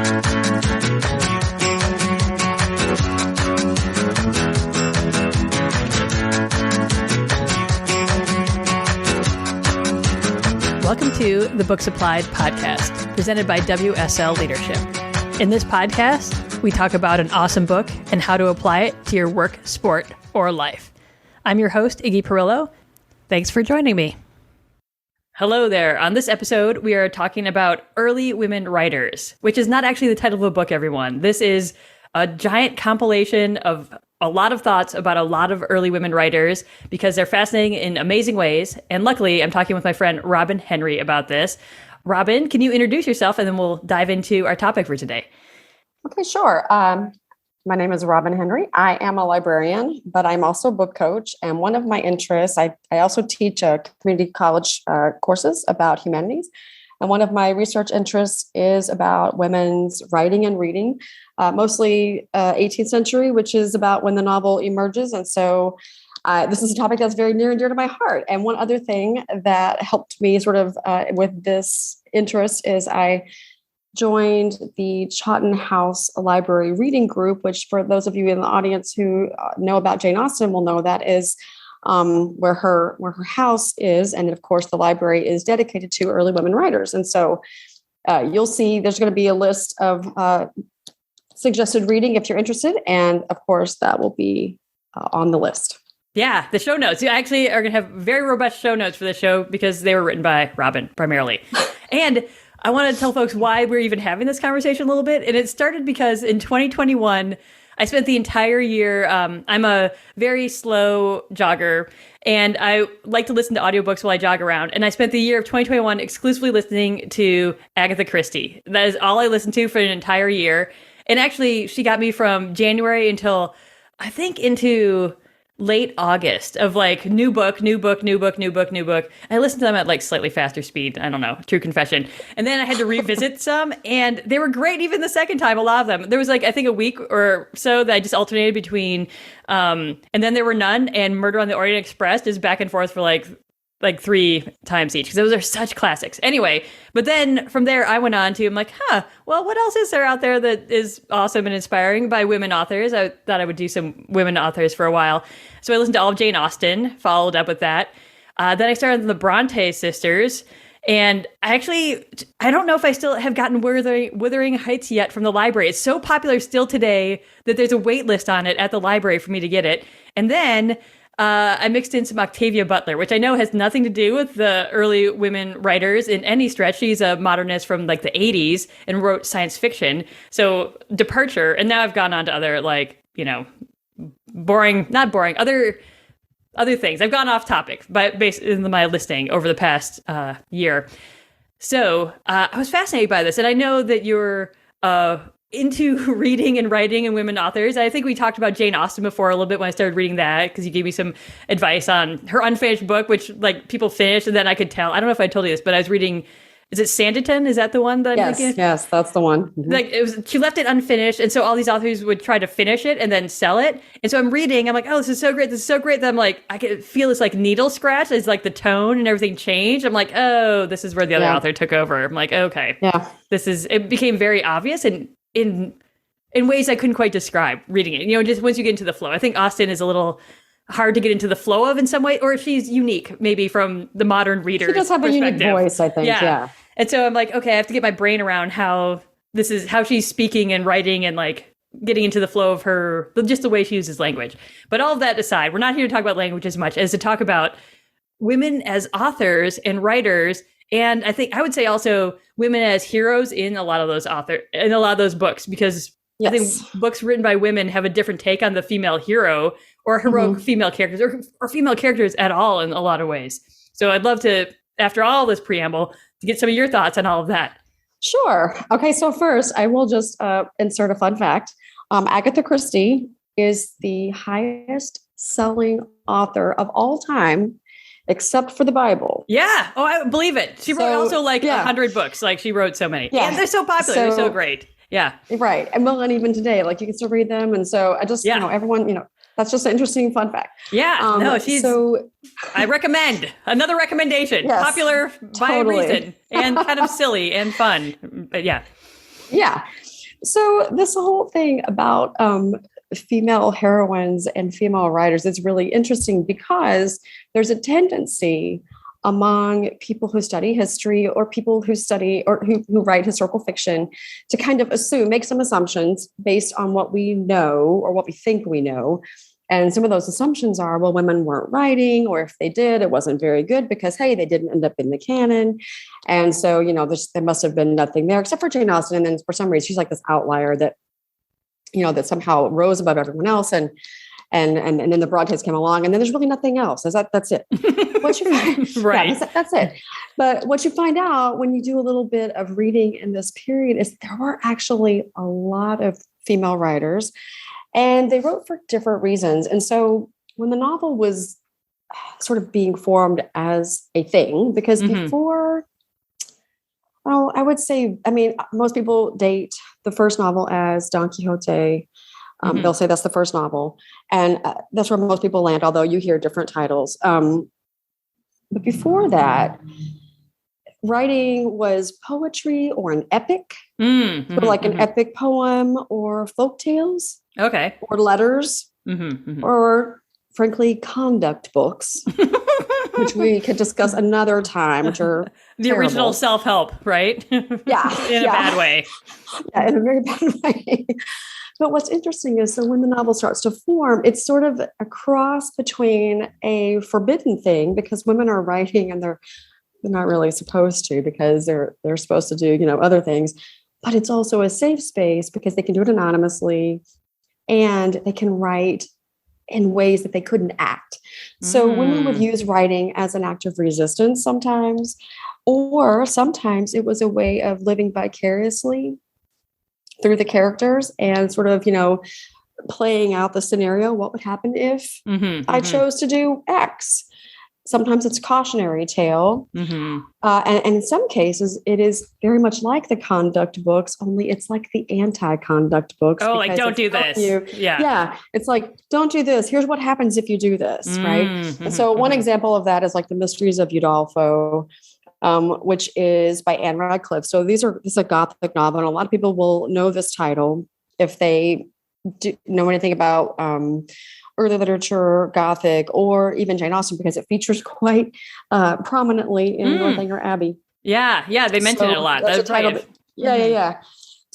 Welcome to the Books Applied podcast, presented by WSL Leadership. In this podcast, we talk about an awesome book and how to apply it to your work, sport, or life. I'm your host, Iggy Perillo. Thanks for joining me. Hello there. On this episode, we are talking about early women writers, which is not actually the title of a book, everyone. This is a giant compilation of a lot of thoughts about a lot of early women writers because they're fascinating in amazing ways. And luckily, I'm talking with my friend Robin Henry about this. Robin, can you introduce yourself and then we'll dive into our topic for today? Okay, sure. My name is Robin Henry. I am a librarian, but I'm also a book coach. And one of my interests, I also teach community college courses about humanities. And one of my research interests is about women's writing and reading, mostly 18th century, which is about when the novel emerges. And so this is a topic that's very near and dear to my heart. And one other thing that helped me sort of with this interest is I joined the Chawton House Library Reading Group, which for those of you in the audience who know about Jane Austen will know that is where her house is. And of course, the library is dedicated to early women writers. And so you'll see there's going to be a list of suggested reading if you're interested. And of course, that will be on the list. Yeah, the show notes. You actually are going to have very robust show notes for the show because they were written by Robin primarily. And I want to tell folks why we're even having this conversation a little bit. And it started because in 2021, I spent the entire year, I'm a very slow jogger, and I like to listen to audiobooks while I jog around. And I spent the year of 2021 exclusively listening to Agatha Christie. That is all I listened to for an entire year. And actually, she got me from January until, I think, into late August of like new book. I listened to them at like slightly faster speed. I don't know, true confession. And then I had to revisit some and they were great even the second time, a lot of them. There was like, I think a week or so that I just alternated between, and then there were none and Murder on the Orient Express just back and forth for like 3 times each because those are such classics. Anyway, but then from there I went on to, I'm like, well, what else is there out there that is awesome and inspiring by women authors? I thought I would do some women authors for a while. So I listened to all of Jane Austen, followed up with that. Then I started on the Bronte sisters. And I don't know if I still have gotten Wuthering Heights yet from the library. It's so popular still today that there's a wait list on it at the library for me to get it. And then I mixed in some Octavia Butler, which I know has nothing to do with the early women writers in any stretch. She's a modernist from like the 80s and wrote science fiction. So departure. And now I've gone on to other other things. I've gone off topic, but based in my listing over the past year. So I was fascinated by this. And I know that you're into reading and writing and women authors. I think we talked about Jane Austen before a little bit when I started reading that because you gave me some advice on her unfinished book, which like people finished. And then I could tell, I don't know if I told you this, but I was reading, is it Sanditon? Is that the one that I'm thinking? Yes, that's the one. Mm-hmm. Like she left it unfinished. And so all these authors would try to finish it and then sell it. And so I'm reading, I'm like, oh, this is so great. That I'm like, I can feel this like needle scratch as like the tone and everything changed. I'm like, oh, this is where the other author took over. I'm like, okay, it became very obvious and in ways I couldn't quite describe reading it, just once you get into the flow. I think Austen is a little hard to get into the flow of in some way, or she's unique maybe from the modern reader's perspective. She does have a unique voice, I think. Yeah. And so I'm like, okay, I have to get my brain around how she's speaking and writing and like getting into the flow of her, just the way she uses language. But all of that aside, we're not here to talk about language as much as to talk about women as authors and writers. And I would say also women as heroes in a lot of those books, because I think books written by women have a different take on the female hero or heroic female characters or female characters at all in a lot of ways. So I'd love to, after all this preamble, to get some of your thoughts on all of that. Sure. Okay. So first I will just insert a fun fact. Agatha Christie is the highest selling author of all time, except for the Bible. Yeah. Oh, I believe it. She wrote also like 100 books. Like she wrote so many. Yeah. And they're so popular. They're so great. Yeah. Right. And well, and even today, like you can still read them. And so I just, everyone, that's just an interesting fun fact. Yeah. I recommend another recommendation, popular by a reason and kind of silly and fun. But yeah. So this whole thing about female heroines and female writers is really interesting because there's a tendency among people who study history or people who study or who write historical fiction to kind of make some assumptions based on what we know or what we think we know. And some of those assumptions are, well, women weren't writing, or if they did, it wasn't very good because, hey, they didn't end up in the canon. And so, there must have been nothing there except for Jane Austen. And then for some reason, she's like this outlier that, that somehow rose above everyone else. And then the Brontes came along, and then there's really nothing else. That's it. What you right. Yeah, that's it. But what you find out when you do a little bit of reading in this period is there were actually a lot of female writers, and they wrote for different reasons. And so when the novel was sort of being formed as a thing, because before, well, I would say, most people date the first novel as Don Quixote. They'll say that's the first novel. And that's where most people land, although you hear different titles. But before that, writing was poetry or an epic, an epic poem or folk tales. Okay. Or letters, or frankly, conduct books, which we could discuss another time, which are the original self-help, right? Yeah. In a bad way. Yeah, in a very bad way. But what's interesting is, so when the novel starts to form, it's sort of a cross between a forbidden thing because women are writing and they're not really supposed to because they're supposed to do, other things. But it's also a safe space because they can do it anonymously and they can write in ways that they couldn't act. So women would use writing as an act of resistance sometimes, or sometimes it was a way of living vicariously through the characters and sort of, playing out the scenario. What would happen if I chose to do X? Sometimes it's a cautionary tale. And in some cases, it is very much like the conduct books, only it's like the anti-conduct books. Oh, like, don't do this. Yeah. It's like, don't do this. Here's what happens if you do this, right? And so one example of that is like The Mysteries of Udolpho, which is by Anne Radcliffe. So this is a Gothic novel, and a lot of people will know this title if they know anything about early literature, Gothic, or even Jane Austen, because it features quite prominently in Northanger Abbey. Yeah, they mention it a lot. That's Yeah.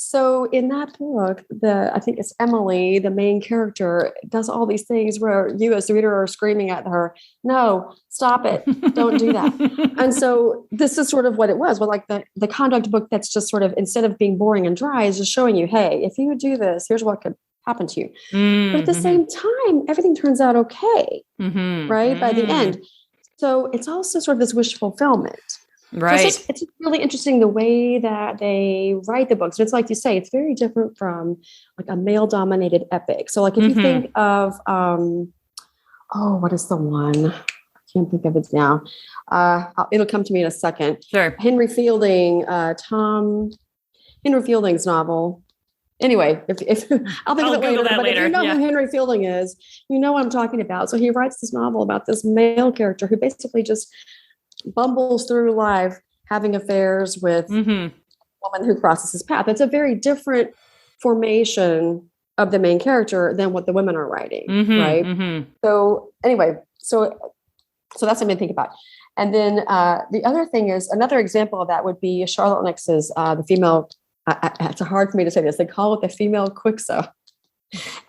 So in that book, I think it's Emily, the main character, does all these things where you as the reader are screaming at her, no, stop it, don't do that. And so this is sort of what it was, like the conduct book that's just sort of, instead of being boring and dry, is just showing you, hey, if you do this, here's what could happen to you. But at the same time, everything turns out okay, right, by the end. So it's also sort of this wish fulfillment. Right. So it's really interesting the way that they write the books. And it's like you say, it's very different from like a male-dominated epic. So like if you think of, what is the one? I can't think of it now. It'll come to me in a second. Sure. Henry Fielding's novel. Anyway, if I'll think of it later. But if you know who Henry Fielding is, you know what I'm talking about. So he writes this novel about this male character who basically just bumbles through life having affairs with a woman who crosses his path. It's a very different formation of the main character than what the women are writing, right? So anyway, so that's something to think about. And then the other thing is, another example of that would be Charlotte Nix's the female. It's hard for me to say this. They call it the female Quixo.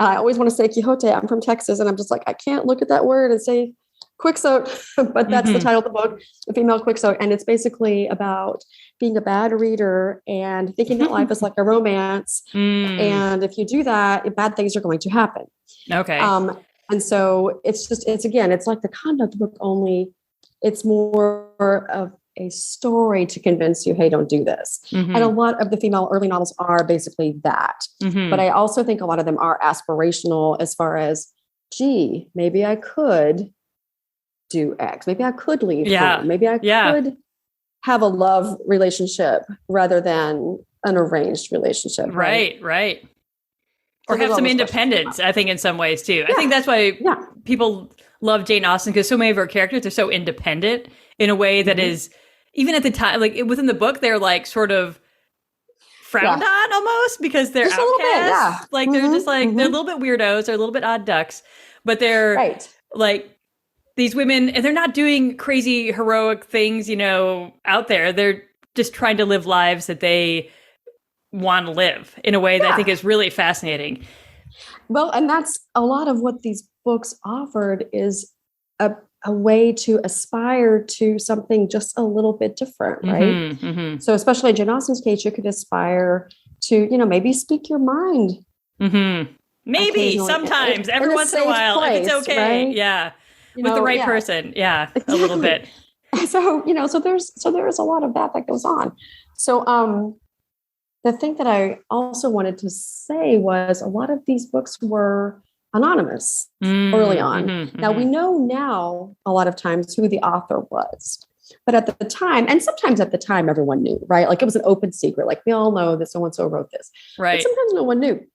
I always want to say Quixote. I'm from Texas, and I'm just like, I can't look at that word and say Quixote, but that's the title of the book, The Female Quixote. And it's basically about being a bad reader and thinking that life is like a romance. And if you do that, bad things are going to happen. Okay. And so it's like the conduct book, only it's more of a story to convince you, hey, don't do this. And a lot of the female early novels are basically that. But I also think a lot of them are aspirational as far as, gee, maybe I could do X. Maybe I could leave home. Maybe I could have a love relationship rather than an arranged relationship. Right. Or have some independence, I think, in some ways, too. I think that's why people love Jane Austen, because so many of her characters are so independent in a way that is, even at the time, like within the book, they're like sort of frowned on almost because they're Just a little bit, outcasts. yeah. Like they're just like they're a little bit weirdos, they're a little bit odd ducks, but they're like these women, and they're not doing crazy heroic things, out there. They're just trying to live lives that they want to live in a way that I think is really fascinating. Well, and that's a lot of what these books offered is a way to aspire to something just a little bit different, right? So especially in Jane Austen's case, you could aspire to, maybe speak your mind. Maybe sometimes, every once in a while, if it's okay. Right? Yeah. With the right person. Yeah. Exactly. A little bit. So, so there's a lot of that goes on. So, the thing that I also wanted to say was a lot of these books were anonymous early on. Now we know now a lot of times who the author was, but at the time, and sometimes at the time, everyone knew, right? Like it was an open secret. Like we all know that so-and-so wrote this, right? But sometimes no one knew.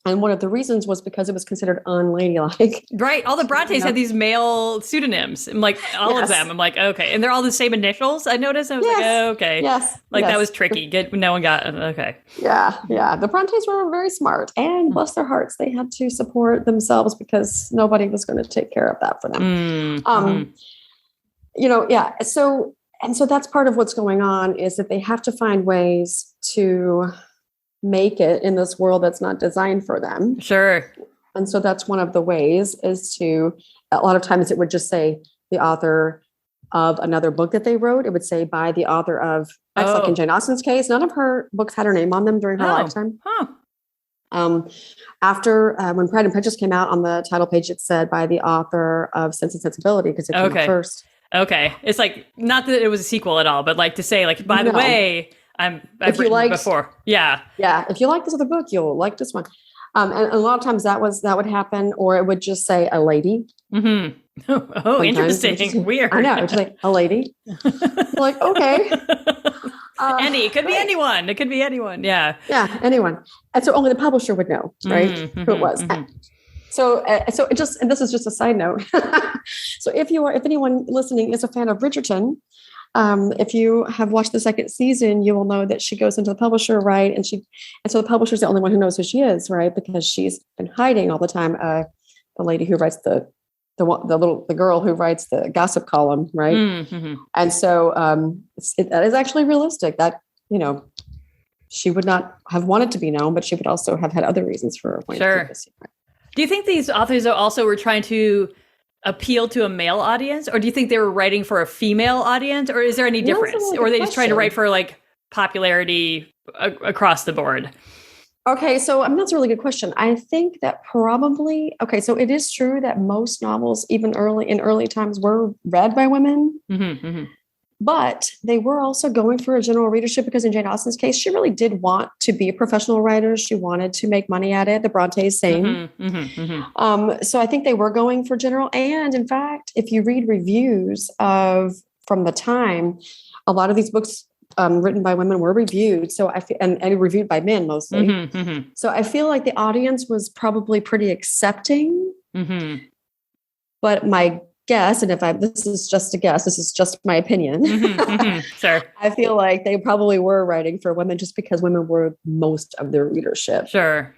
And one of the reasons was because it was considered unladylike. Right. All the Brontes had these male pseudonyms. I'm like, all of them. I'm like, okay. And they're all the same initials, I noticed. I was like, oh, okay. Yes. Like that was tricky. No one got it. Okay. Yeah. Yeah. The Brontes were very smart. And bless their hearts, they had to support themselves because nobody was going to take care of that for them. So that's part of what's going on is that they have to find ways to make it in this world that's not designed for them. Sure. And so that's one of the ways is to, a lot of times it would just say the author of another book that they wrote. It would say by the author of, like in Jane Austen's case, none of her books had her name on them during her lifetime. After when Pride and Prejudice came out, on the title page, it said by the author of Sense and Sensibility because it came out first. Okay. It's like, not that it was a sequel at all, but like to say like, by the way, I've written before. Yeah. Yeah. If you like this other book, you'll like this one. And a lot of times that would happen, or it would just say a lady. Oh, interesting. Weird. I know. It's like a lady. Like, okay. It could be anyone. It could be anyone. Yeah. Yeah. Anyone. And so only the publisher would know, right? Who it was. So it just, and this is just a side note. So if anyone listening is a fan of Bridgerton, if you have watched the second season, you will know that she goes into the publisher, right? And so the publisher's the only one who knows who she is, right? Because she's been hiding all the time. The lady who writes the girl who writes the gossip column, right? And so that is actually realistic. That she would not have wanted to be known, but she would also have had other reasons for wanting to keep this secret. Do you think these authors also were trying to appeal to a male audience, or do you think they were writing for a female audience, or is there any difference, or are they just trying to write for like popularity across the board? Okay, so that's a really good question. I think that probably so it is true that most novels, even in early times, were read by women, but they were also going for a general readership because in Jane Austen's case, she really did want to be a professional writer. She wanted to make money at it. The Brontes, same. So I think they were going for general. And in fact, if you read reviews from the time, a lot of these books written by women were reviewed. So and reviewed by men mostly. So I feel like the audience was probably pretty accepting. But my guess, and this is just a guess, this is just my opinion. Sure. I feel like they probably were writing for women just because women were most of their readership. Sure.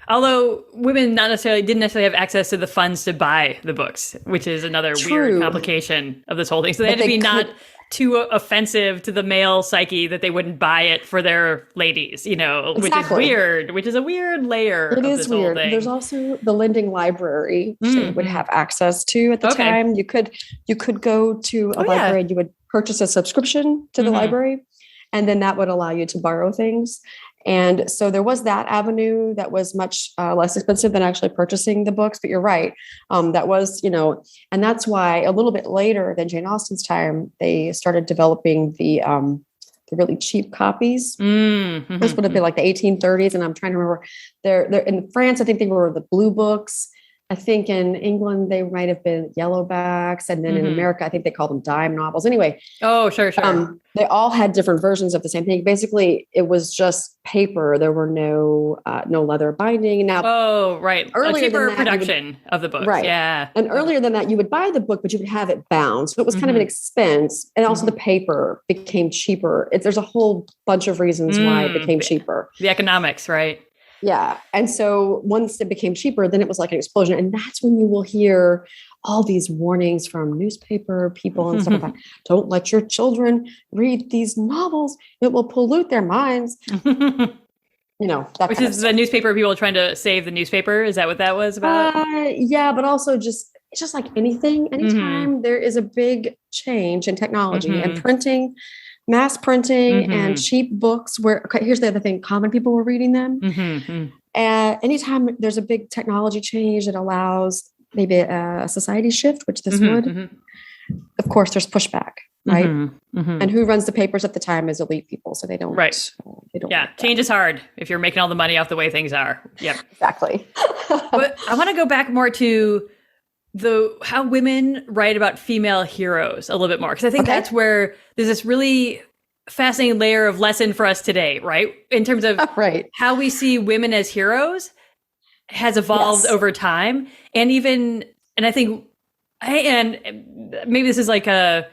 Although women didn't necessarily have access to the funds to buy the books, which is another weird complication of this whole thing. So they had to be not too offensive to the male psyche that they wouldn't buy it for their ladies, which is weird, which is a weird layer of this whole thing. There's also the lending library which they would have access to at the time. You could go to a library and you would purchase a subscription to the library, and then that would allow you to borrow things. And so there was that avenue that was much less expensive than actually purchasing the books. But you're right. That was, and that's why a little bit later than Jane Austen's time, they started developing the really cheap copies. This would have been like the 1830s. And I'm trying to remember they're in France. I think they were the blue books. I think in England, they might have been yellowbacks. And then in America, I think they call them dime novels. Anyway. Oh, sure. They all had different versions of the same thing. Basically, it was just paper. There were no leather binding. Now, right. Earlier a cheaper than that, production of the books. Right. Yeah. And earlier than that, you would buy the book, but you would have it bound. So it was kind of an expense. And also the paper became cheaper. There's a whole bunch of reasons why it became cheaper. The economics, right? Yeah. And so once it became cheaper, then it was like an explosion. And that's when you will hear all these warnings from newspaper people and stuff like that. Don't let your children read these novels. It will pollute their minds. Which is the newspaper people trying to save the newspaper. Is that what that was about? Yeah, but also it's just like anything. Anytime there is a big change in technology and printing, mass printing and cheap books here's the other thing, common people were reading them. And anytime there's a big technology change that allows maybe a society shift, which this would, of course, there's pushback, right? And who runs the papers at the time is elite people. So they don't. Right. Change is hard if you're making all the money off the way things are. Yep. Exactly. But I want to go back more to how women write about female heroes a little bit more, because I think that's where there's this really fascinating layer of lesson for us today, right? In terms of how we see women as heroes has evolved over time. And I think, and maybe this is like a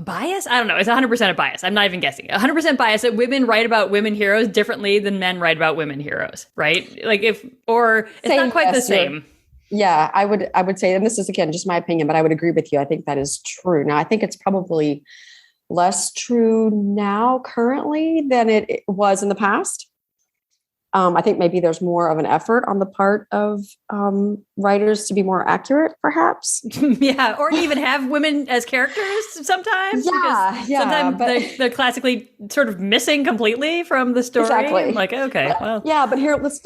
bias. I don't know. It's 100% a bias. I'm not even guessing. 100% bias that women write about women heroes differently than men write about women heroes, right? Like it's not quite the same. Yeah, I would say, and this is again just my opinion, but I would agree with you. I think that is true. Now, I think it's probably less true now currently than it was in the past. I think maybe there's more of an effort on the part of writers to be more accurate, perhaps. Yeah, or even have women as characters sometimes. Sometimes they're classically sort of missing completely from the story. Exactly. Like, okay, well. Yeah, but here, let's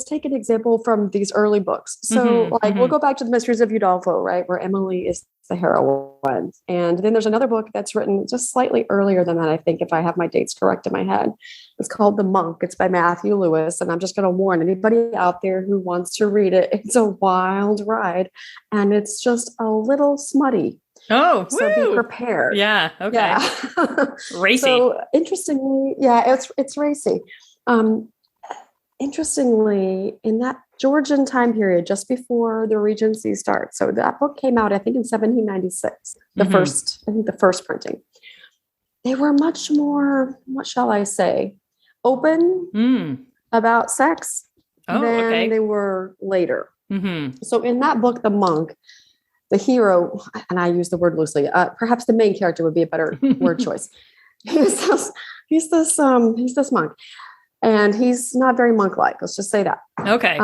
take an example from these early books. So we'll go back to the Mysteries of Udolpho, right, where Emily is the heroine. And then there's another book that's written just slightly earlier than that, I think, if I have my dates correct in my head. It's called The Monk. It's by Matthew Lewis. And I'm just going to warn anybody out there who wants to read it. It's a wild ride. And it's just a little smutty. Oh, so be prepared. Yeah. Okay. Yeah. Racy. So interestingly, it's racy. Interestingly, in that Georgian time period, just before the Regency starts. So that book came out, I think, in 1796, the first printing. They were much more, what shall I say, open about sex than they were later. So in that book, The Monk, the hero, and I use the word loosely, perhaps the main character would be a better word choice. He's this monk. And he's not very monk-like. Let's just say that. Okay.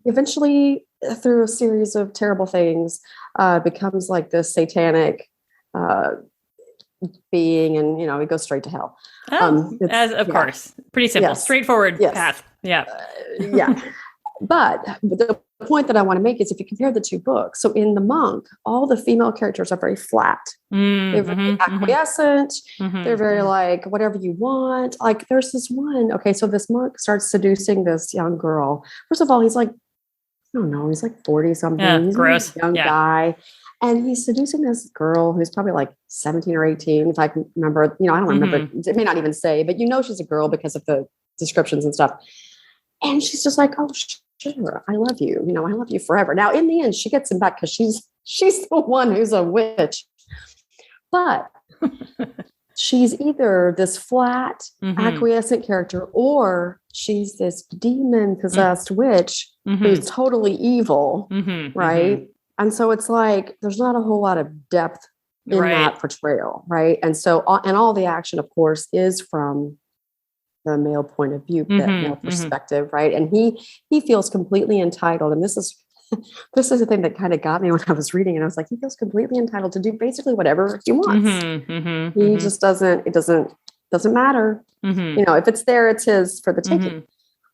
Eventually, through a series of terrible things, becomes like this satanic being, and he goes straight to hell. Of course, pretty simple, straightforward path. Yeah. But the point that I want to make is if you compare the two books, so in The Monk, all the female characters are very flat. They're very acquiescent. They're very like, whatever you want. Like there's this one, so this monk starts seducing this young girl. First of all, he's like, I don't know, he's like 40 something. He's gross. a young guy. And he's seducing this girl who's probably like 17 or 18, if I can remember. I don't remember. It may not even say, but she's a girl because of the descriptions and stuff. And she's just like, oh, sure, I love you. I love you forever. Now, in the end, she gets him back because she's the one who's a witch. But she's either this flat, acquiescent character, or she's this demon-possessed witch who's totally evil, right? And so it's like there's not a whole lot of depth in that portrayal, right? And so, and all the action, of course, is from the male point of view, that male perspective, right? And he feels completely entitled. And this is the thing that kind of got me when I was reading, and I was like, he feels completely entitled to do basically whatever he wants. He just doesn't. It doesn't matter. If it's there, it's his for the taking.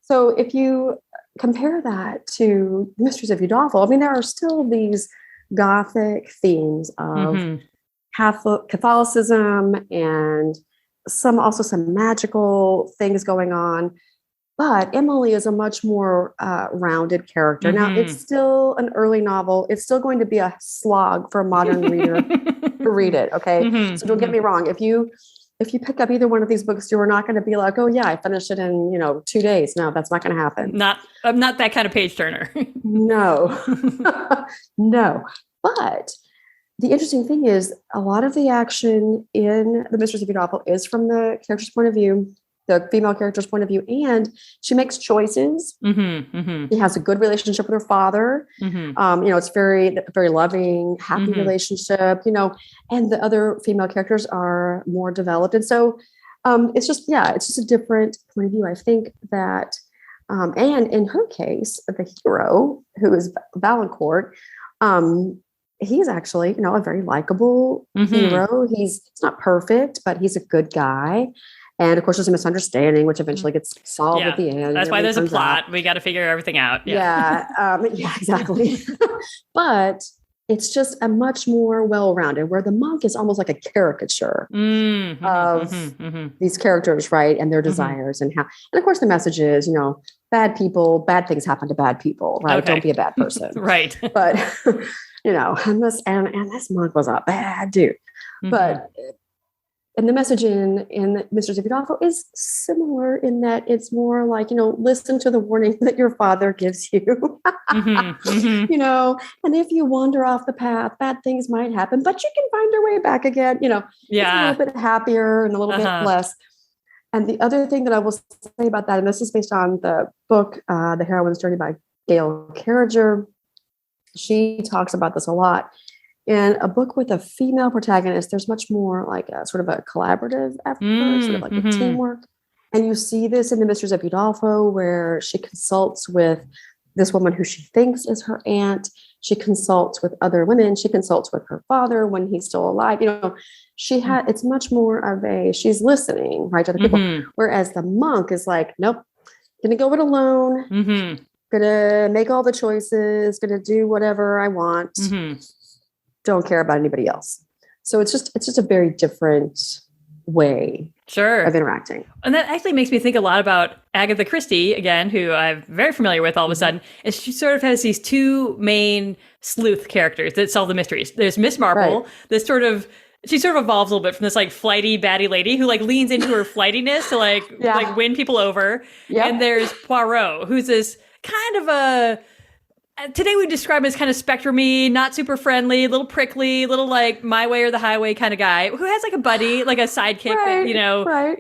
So if you compare that to Mysteries of Udolpho, there are still these Gothic themes of Catholicism and some magical things going on. But Emily is a much more rounded character. Now, it's still an early novel. It's still going to be a slog for a modern reader to read it. Okay. So don't get me wrong. If you pick up either one of these books, you are not going to be like, oh yeah, I finished it in, 2 days. No, that's not going to happen. I'm not that kind of page turner. No, no. But the interesting thing is a lot of the action in The Mistress of Udolpho is from the character's point of view, the female character's point of view, and she makes choices. She has a good relationship with her father. It's very, very loving, happy relationship, and the other female characters are more developed. And so it's just a different point of view. I think that, and in her case, the hero, who is Valancourt, he's actually, a very likable hero. He's not perfect, but he's a good guy. And of course, there's a misunderstanding, which eventually gets solved at the end. That's why there's a plot. We got to figure everything out. Yeah, exactly. But it's just a much more well-rounded, where the monk is almost like a caricature of these characters, right? And their desires and how. And of course, the message is, bad things happen to bad people, right? Okay. Don't be a bad person. Right. But, and this monk was a bad dude. But and the message in Mistress of Udolpho is similar in that it's more like, listen to the warning that your father gives you, and if you wander off the path, bad things might happen, but you can find your way back again, it's a little bit happier and a little bit less. And the other thing that I will say about that, and this is based on the book, The Heroine's Journey by Gail Carriger, she talks about this a lot. In a book with a female protagonist, there's much more like a sort of a collaborative effort, sort of like a teamwork. And you see this in The Mistress of Udolpho, where she consults with this woman who she thinks is her aunt. She consults with other women. She consults with her father when he's still alive. It's much more of she's listening, right, to the people. Whereas the monk is like, nope, gonna go it alone, gonna make all the choices, gonna do whatever I want. Don't care about anybody else. So it's just a very different way of interacting. And that actually makes me think a lot about Agatha Christie, again, who I'm very familiar with all of a sudden. And she sort of has these two main sleuth characters that solve the mysteries. There's Miss Marple, this she sort of evolves a little bit from this like flighty baddie lady who like leans into her flightiness to like win people over. And there's Poirot, who's this kind of today we describe him as kind of spectrum-y, not super friendly, a little prickly, little like my way or the highway kind of guy who has like a buddy, like a sidekick that,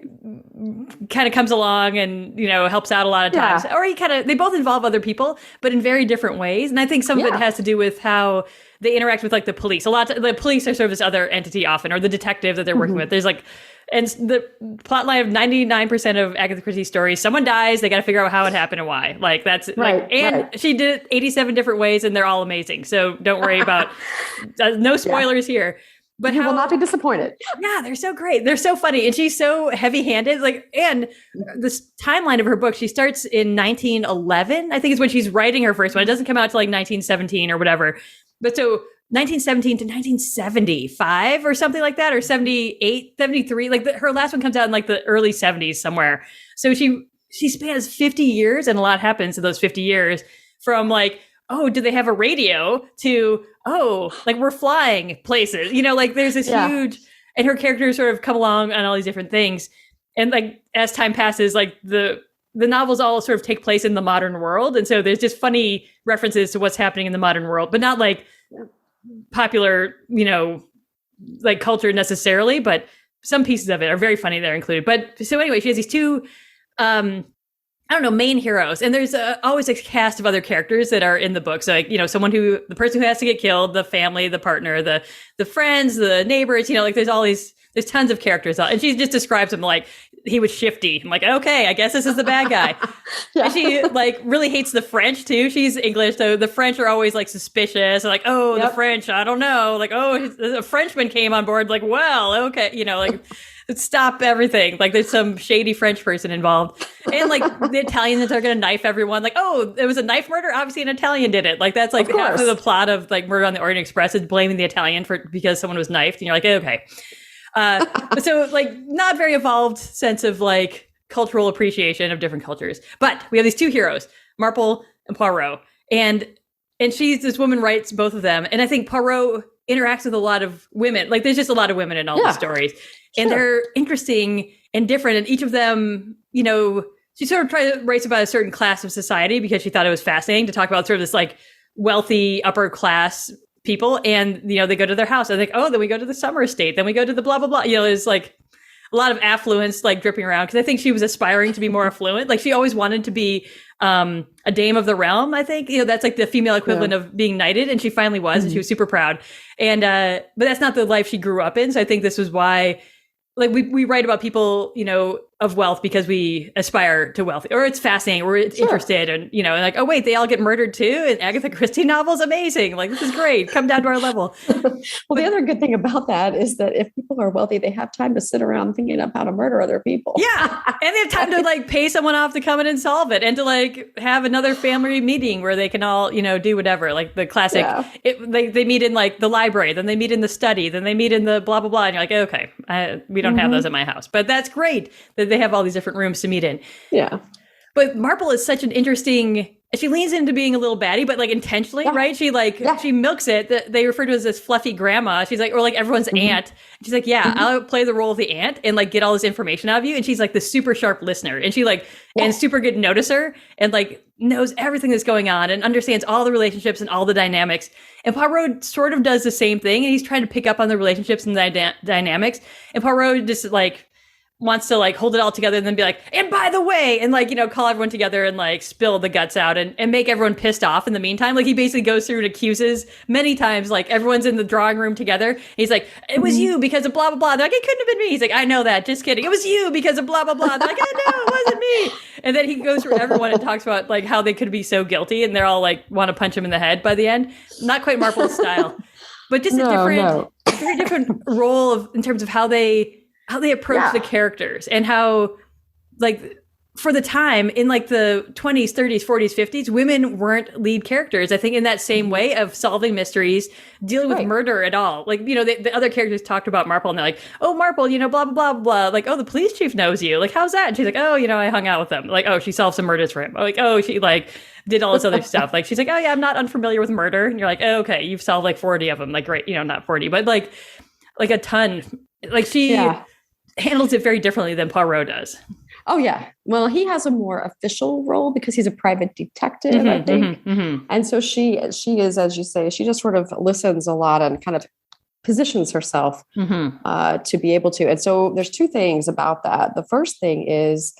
kind of comes along and, helps out a lot of times. Or they both involve other people, but in very different ways. And I think some of it has to do with how they interact with like the police. The police are sort of this other entity often, or the detective that they're working with. There's like, and the plot line of 99% of Agatha Christie's stories, someone dies, they got to figure out how it happened and why. Like that's she did it 87 different ways and they're all amazing. So don't worry about no spoilers here. But you will not be disappointed. Yeah, they're so great. They're so funny. And she's so heavy-handed. And this timeline of her book, she starts in 1911, I think is when she's writing her first one. It doesn't come out till like 1917 or whatever. But so 1917 to 1975 or something like that, or 78, 73. Like her last one comes out in like the early 70s somewhere. So she spans 50 years, and a lot happens in those 50 years, from like, oh, do they have a radio, to, oh, like we're flying places. Like there's this huge, and her characters sort of come along on all these different things. And like as time passes, like the novels all sort of take place in the modern world. And so there's just funny references to what's happening in the modern world, but not like popular, like culture necessarily, but some pieces of it are very funny that are included. But so anyway, she has these two, main heroes, and there's always a cast of other characters that are in the book. So like, the person who has to get killed, the family, the partner, the friends, the neighbors, like there's tons of characters. And she just describes him like he was shifty. I'm like, okay, I guess this is the bad guy. And she like really hates the French too. She's English, so the French are always like suspicious. Like, oh, the French, I don't know. Like, oh, a Frenchman came on board. Like, well, okay, like stop everything. Like, there's some shady French person involved, and like the Italians are gonna knife everyone. Like, oh, it was a knife murder. Obviously, an Italian did it. Like, that's like half of the plot of like Murder on the Orient Express is blaming the Italian because someone was knifed, and you're like, okay. So like not very evolved sense of like cultural appreciation of different cultures. But we have these two heroes, Marple and Poirot, and she's this woman writes both of them, and I think Poirot interacts with a lot of women. Like there's just a lot of women in all the stories, and they're interesting and different. And each of them, you know, she sort of writes about a certain class of society because she thought it was fascinating to talk about sort of this like wealthy upper class people. And, you know, they go to their house and think, oh, then we go to the summer estate. Then we go to the blah, blah, blah. You know, there's like a lot of affluence like dripping around. Cause I think she was aspiring to be more affluent. Like she always wanted to be a dame of the realm, I think. You know, that's like the female equivalent of being knighted. And she finally was, and she was super proud. And, but that's not the life she grew up in. So I think this was why, like we write about people, you know, of wealth because we aspire to wealth, or it's fascinating, or it's interested, and you know, and like, oh wait, they all get murdered too. And Agatha Christie novels, amazing. Like this is great. Come down to our level. Well, the other good thing about that is that if people are wealthy, they have time to sit around thinking of how to murder other people. Yeah, and they have time to like pay someone off to come in and solve it, and to like have another family meeting where they can all, you know, do whatever. Like the classic, they meet in like the library, then they meet in the study, then they meet in the blah blah blah, and you're like, okay, we don't have those at my house, but that's great that they have all these different rooms to meet in. Yeah. But Marple is such an interesting, she leans into being a little baddie, but like intentionally, right? She like, she milks it. They refer to as this fluffy grandma. She's like, or like everyone's aunt. She's like, yeah, I'll play the role of the aunt and like get all this information out of you. And she's like the super sharp listener. And she like, and super good noticer and like knows everything that's going on and understands all the relationships and all the dynamics. And Poirot sort of does the same thing. And he's trying to pick up on the relationships and the dynamics. And Poirot just like, wants to like hold it all together and then be like, and by the way, and like, you know, call everyone together and like spill the guts out and make everyone pissed off in the meantime. Like he basically goes through and accuses many times, like everyone's in the drawing room together. He's like, it was you because of blah, blah, blah. They're like, it couldn't have been me. He's like, I know that. Just kidding. It was you because of blah, blah, blah. They're like, I know it wasn't me. And then he goes through everyone and talks about like how they could be so guilty and they're all like, want to punch him in the head by the end. Not quite Marple's style, but just a very different role in terms of how they approach the characters and how, like, for the time in like the 20s, 30s, 40s, 50s, women weren't lead characters. I think in that same way of solving mysteries, dealing with murder at all. Like, you know, the other characters talked about Marple and they're like, oh, Marple, you know, blah, blah, blah, blah. Like, oh, the police chief knows you. Like, how's that? And she's like, oh, you know, I hung out with them. Like, oh, she solved some murders for him. Like, oh, she like did all this other stuff. Like, she's like, oh yeah, I'm not unfamiliar with murder. And you're like, oh, okay, you've solved like 40 of them. Like, great. You know, not 40, but like a ton. Like she handles it very differently than Poirot does. Oh, yeah. Well, he has a more official role because he's a private detective, I think. And so she is, as you say, she just sort of listens a lot and kind of positions herself to be able to. And so there's two things about that. The first thing is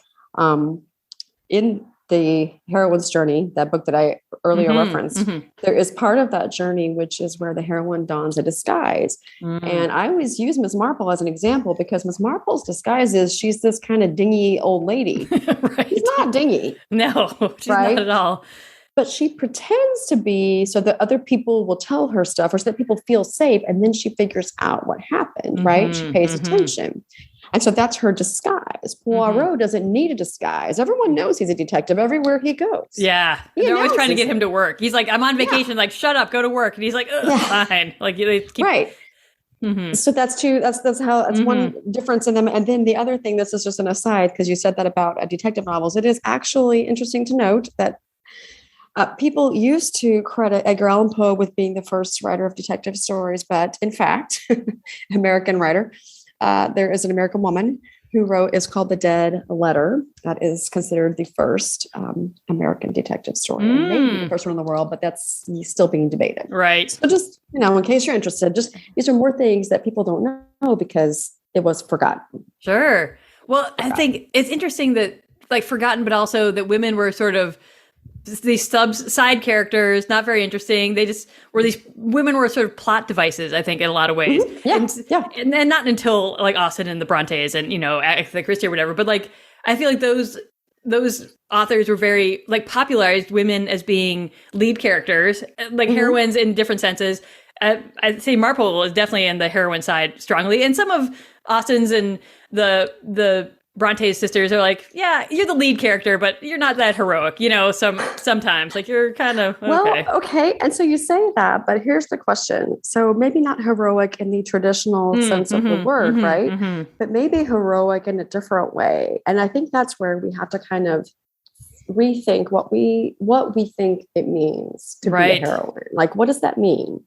in the Heroine's Journey, that book that I earlier referenced, there is part of that journey, which is where the heroine dons a disguise. And I always use Miss Marple as an example because Miss Marple's disguise is she's this kind of dingy old lady. She's not dingy. No, she's not at all. But she pretends to be so that other people will tell her stuff or so that people feel safe. And then she figures out what happened, right? She pays attention. And so that's her disguise. Poirot doesn't need a disguise. Everyone knows he's a detective everywhere he goes. Yeah. They're always trying to get him to work. He's like, I'm on vacation. Like, shut up, go to work. And he's like, fine. Like, they keep... Right. So that's one difference in them. And then the other thing, this is just an aside, because you said that about detective novels. It is actually interesting to note that people used to credit Edgar Allan Poe with being the first writer of detective stories. But in fact, American writer, there is an American woman who wrote, is called The Dead Letter. That is considered the first American detective story. Maybe the first one in the world, but that's still being debated. Right. So just, you know, in case you're interested, just these are more things that people don't know because it was forgotten. Sure. Well, I think it's interesting that, like, forgotten, but also that women were sort of these side characters, not very interesting. They just were women were sort of plot devices, I think, in a lot of ways. And then not until like Austen and the Brontes and, you know, Agatha Christie or whatever. But like, I feel like those authors were very like popularized women as being lead characters, like heroines in different senses. I'd say Marple is definitely in the heroine side strongly. And some of Austen's and the Bronte's sisters are like, yeah, you're the lead character, but you're not that heroic, sometimes like you're kind of okay. Well, okay. And so you say that, but here's the question. So maybe not heroic in the traditional sense of the word, right? But maybe heroic in a different way. And I think that's where we have to kind of rethink what we think it means to be a heroine. Like, what does that mean?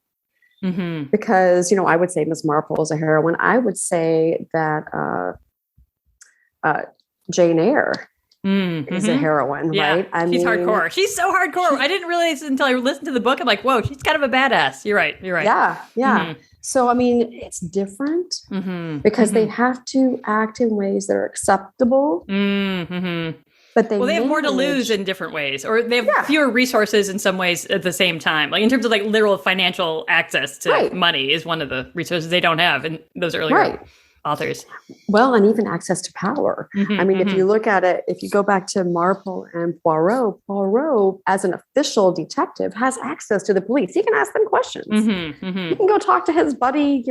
Because, I would say Miss Marple is a heroine. I would say that Jane Eyre is a heroine, right? She's hardcore. She's so hardcore. I didn't realize until I listened to the book. I'm like, whoa, she's kind of a badass. You're right. Yeah. So, it's different because they have to act in ways that are acceptable. But they have more to lose in different ways, or they have fewer resources in some ways at the same time. Like in terms of like literal financial access to money is one of the resources they don't have in those earlier authors. Well, and even access to power. If you look at it, if you go back to Marple and Poirot as an official detective has access to the police. He can ask them questions. He can go talk to his buddy,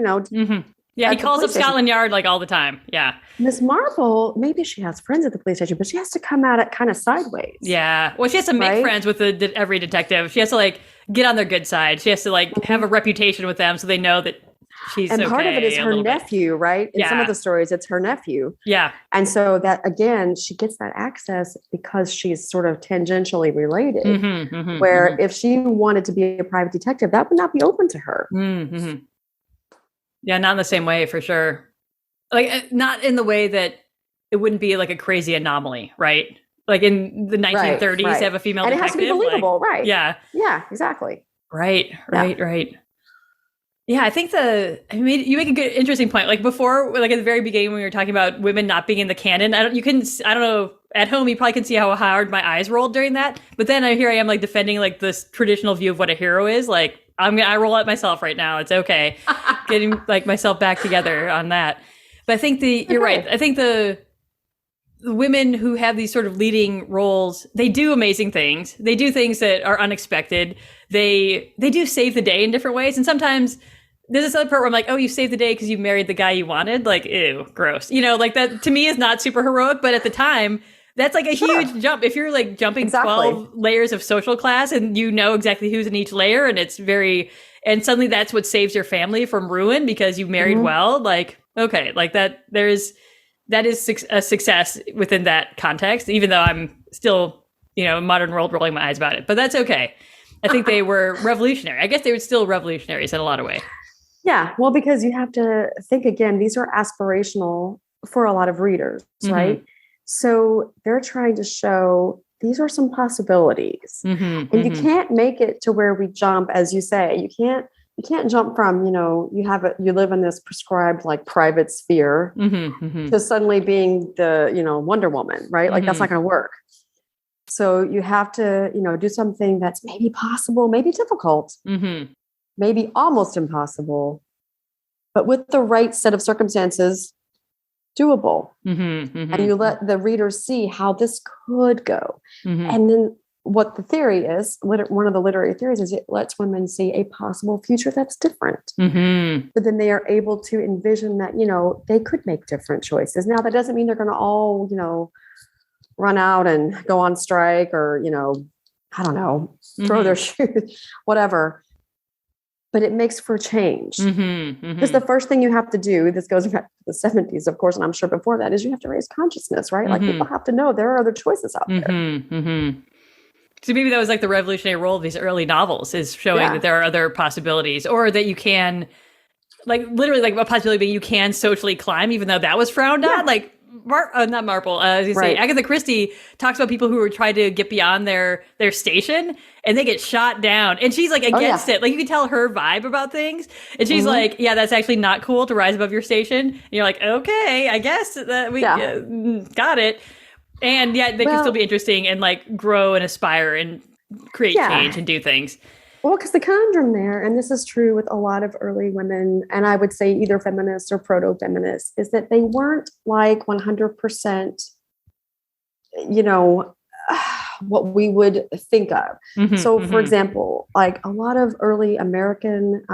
Yeah, he calls up Scotland Yard like all the time. Yeah. Miss Marple, maybe she has friends at the police station, but she has to come at it kind of sideways. Yeah. Well, she has to make friends with every detective. She has to like get on their good side. She has to like have a reputation with them so they know that she's okay. And part of it is her nephew, right? In some of the stories, it's her nephew. Yeah. And so that, again, she gets that access because she's sort of tangentially related. Where if she wanted to be a private detective, that would not be open to her. Yeah, not in the same way, for sure. Like, not in the way that it wouldn't be like a crazy anomaly, right? Like in the 1930s, have a female detective. And it has to be believable, right? Yeah. Yeah, exactly. Right. Yeah, I think you make a good, interesting point. Like before, like at the very beginning when we were talking about women not being in the canon, I don't know, at home you probably can see how hard my eyes rolled during that. But then here I am like defending like this traditional view of what a hero is. Like I roll at myself right now. It's okay. Getting like myself back together on that. But I think you're right. I think the women who have these sort of leading roles, they do amazing things. They do things that are unexpected. They do save the day in different ways. And sometimes there's this other part where I'm like, oh, you saved the day because you married the guy you wanted. Like, ew, gross. Like that to me is not super heroic. But at the time, that's like a huge jump. If you're like jumping 12 layers of social class and you know exactly who's in each layer and and suddenly that's what saves your family from ruin because you married well. Like, okay, like that is a success within that context, even though I'm still, modern world rolling my eyes about it, but that's okay. I think they were revolutionary. I guess they were still revolutionaries in a lot of ways. Yeah. Well, because you have to think again, these are aspirational for a lot of readers, right? So they're trying to show these are some possibilities and you can't make it to where we jump, as you say, you can't jump from, you live in this prescribed like private sphere to suddenly being the, Wonder Woman, right? Like that's not going to work. So you have to, do something that's maybe possible, maybe difficult, maybe almost impossible, but with the right set of circumstances, doable. And you let the readers see how this could go. And then what the theory is, one of the literary theories is it lets women see a possible future that's different. But then they are able to envision that, they could make different choices. Now, that doesn't mean they're going to all, run out and go on strike or, I don't know, throw their shoes, whatever. But it makes for change. Because the first thing you have to do, this goes back to the 70s, of course, and I'm sure before that, is you have to raise consciousness, right? Like people have to know there are other choices out there. So maybe that was like the revolutionary role of these early novels, is showing that there are other possibilities, or that you can, like literally like a possibility being you can socially climb, even though that was frowned on. Like not Marple, as you say, Agatha Christie talks about people who were trying to get beyond their station and they get shot down. And she's like against it. Like you can tell her vibe about things. And she's like, yeah, that's actually not cool to rise above your station. And you're like, okay, I guess that we got it. And they can still be interesting and like grow and aspire and create change and do things. Well, because the conundrum there, and this is true with a lot of early women, and I would say either feminists or proto-feminists, is that they weren't like 100%, what we would think of. So, for example, like a lot of early American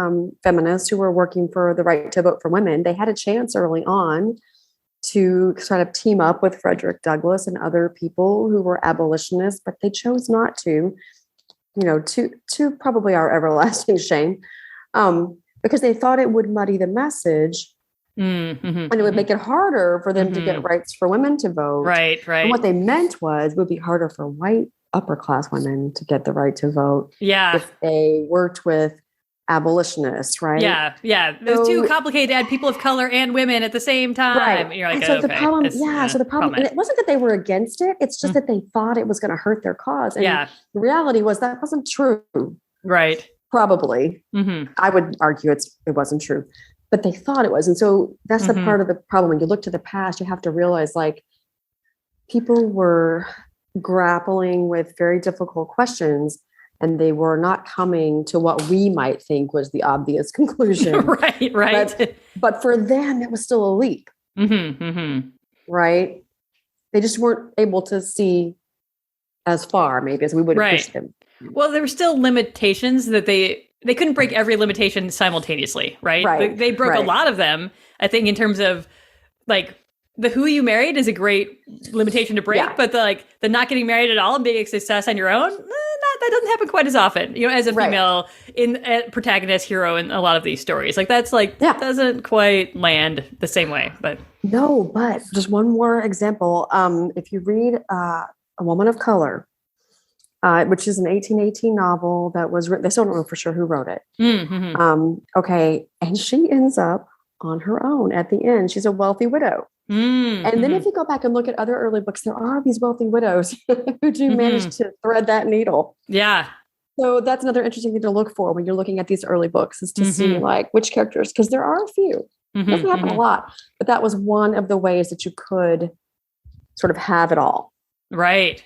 feminists who were working for the right to vote for women, they had a chance early on to sort of team up with Frederick Douglass and other people who were abolitionists, but they chose not to, to probably our everlasting shame, because they thought it would muddy the message. And it would make it harder for them to get rights for women to vote. Right. And what they meant was it would be harder for white upper class women to get the right to vote. Yeah. If they worked with abolitionists, right? Yeah. It was too complicated to add people of color and women at the same time. Right. And you're like, and so okay. the problem, and it wasn't that they were against it. It's just that they thought it was going to hurt their cause. And the reality was that wasn't true. Right. Probably. I would argue it wasn't true. But they thought it was. And so that's the part of the problem. When you look to the past, you have to realize like people were grappling with very difficult questions and they were not coming to what we might think was the obvious conclusion. Right. But for them, it was still a leap. Right. They just weren't able to see as far maybe as we would have pushed them. Well, there were still limitations that they couldn't break every limitation simultaneously, right? They broke a lot of them, I think, in terms of like the who you married is a great limitation to break, but the not getting married at all and being a success on your own, that doesn't happen quite as often, as a female protagonist hero in a lot of these stories. Like that's that doesn't quite land the same way, but. No, but just one more example. If you read A Woman of Color, which is an 1818 novel that was written. They still don't know for sure who wrote it. Okay. And she ends up on her own at the end. She's a wealthy widow. And then if you go back and look at other early books, there are these wealthy widows who do manage to thread that needle. Yeah. So that's another interesting thing to look for when you're looking at these early books is to see like which characters, because there are a few. It doesn't happen a lot, but that was one of the ways that you could sort of have it all. Right.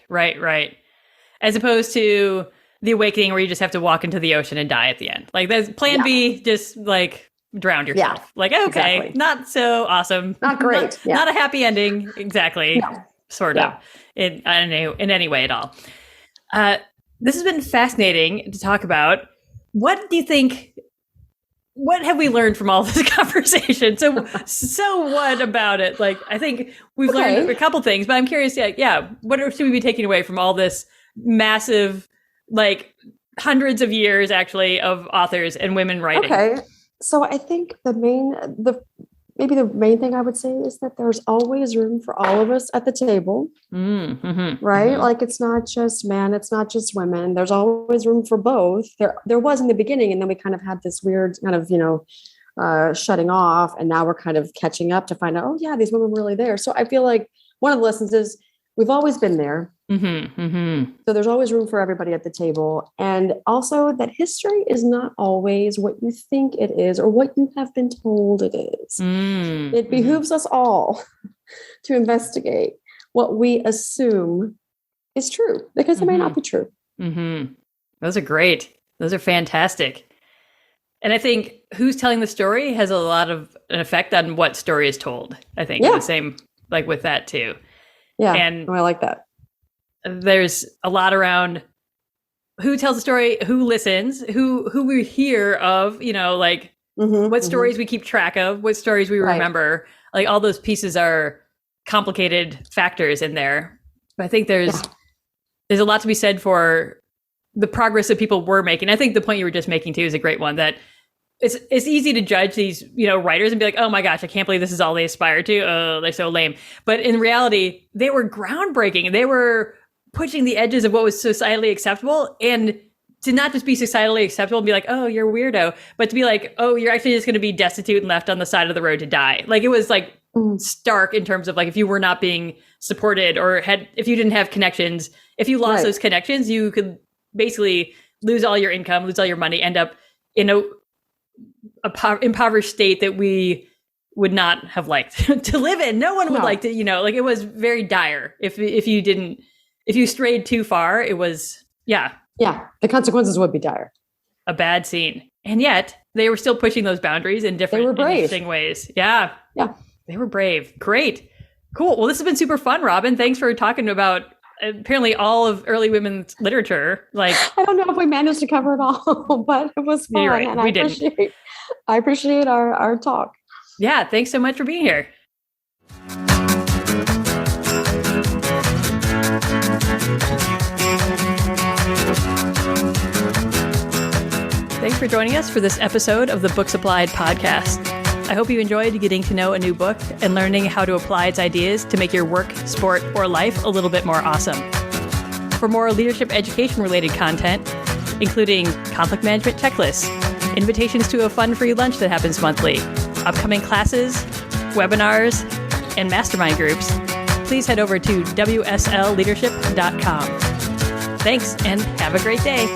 As opposed to The Awakening, where you just have to walk into the ocean and die at the end. Like there's plan B, just like drown yourself. Yeah, like, okay, not so awesome. Not great. Not a happy ending. Exactly. No. Sort of in any way at all. This has been fascinating to talk about. What do you think? What have we learned from all this conversation? So what about it? Like, I think we've learned a couple things, but I'm curious. What should we be taking away from all this massive, like hundreds of years actually of authors and women writing? Okay. So I think the main thing I would say is that there's always room for all of us at the table, right? Like it's not just men, it's not just women. There's always room for both. There was in the beginning, and then we kind of had this weird kind of, shutting off, and now we're kind of catching up to find out, these women were really there. So I feel like one of the lessons is we've always been there. So there's always room for everybody at the table. And also that history is not always what you think it is or what you have been told it is. It behooves us all to investigate what we assume is true, because it may not be true. Those are great. Those are fantastic. And I think who's telling the story has a lot of an effect on what story is told. I think the same, like with that too. Yeah, and I like that. There's a lot around who tells the story, who listens, who we hear of, what stories we keep track of, what stories we remember. Like all those pieces are complicated factors in there. But I think there's a lot to be said for the progress that people were making. I think the point you were just making too is a great one, that it's easy to judge these, writers and be like, oh my gosh, I can't believe this is all they aspire to. Oh, they're so lame. But in reality, they were groundbreaking. They were pushing the edges of what was societally acceptable, and to not just be societally acceptable and be like, oh, you're a weirdo, but to be like, oh, you're actually just going to be destitute and left on the side of the road to die. Like it was like stark in terms of like, if you were not being supported or if you didn't have connections, if you lost those connections, you could basically lose all your income, lose all your money, end up in a impoverished state that we would not have liked to live in. No one would like to, like it was very dire. If you strayed too far, it was, the consequences would be dire. A bad scene. And yet they were still pushing those boundaries in different interesting ways. Yeah. They were brave. Great. Cool. Well, this has been super fun, Robin. Thanks for talking about apparently all of early women's literature. Like, I don't know if we managed to cover it all, but it was fun. You're right. And I appreciate our talk. Yeah. Thanks so much for being here. Thanks for joining us for this episode of the Books Applied podcast. I hope you enjoyed getting to know a new book and learning how to apply its ideas to make your work, sport, or life a little bit more awesome. For more leadership education-related content, including conflict management checklists, invitations to a fun free lunch that happens monthly, upcoming classes, webinars, and mastermind groups, please head over to wslleadership.com. Thanks, and have a great day.